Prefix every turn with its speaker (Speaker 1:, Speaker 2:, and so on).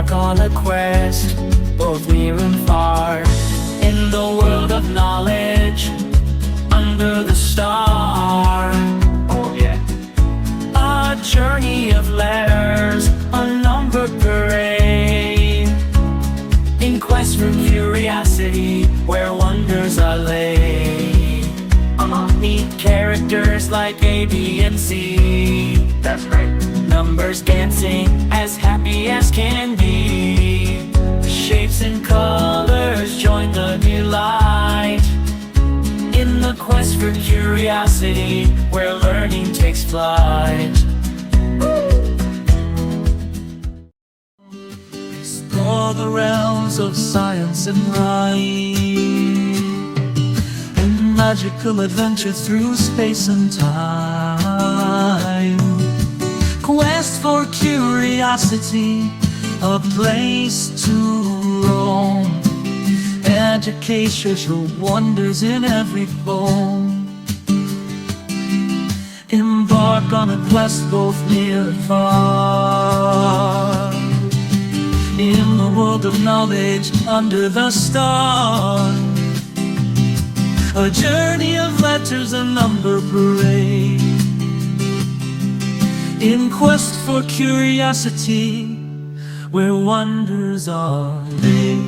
Speaker 1: Embark on a quest, both near and far, in the world of knowledge, under the star. Oh yeah. A journey of letters, a numbered parade, in quest for curiosity, where wonders are laid. Meet characters like A, B, and C. That's right. Numbers dancing, as happy as can be. Shapes and colors join the new light, in the quest for curiosity, where learning takes flight. Explore the realms of science and rhyme, and magical adventure through space and time. Quest for curiosity, a place to roam. Educational wonders in every bone. Embark on a quest both near and far, in the world of knowledge, under the stars. A journey of letters, a number parade, in quest for curiosity, where wonders are laid.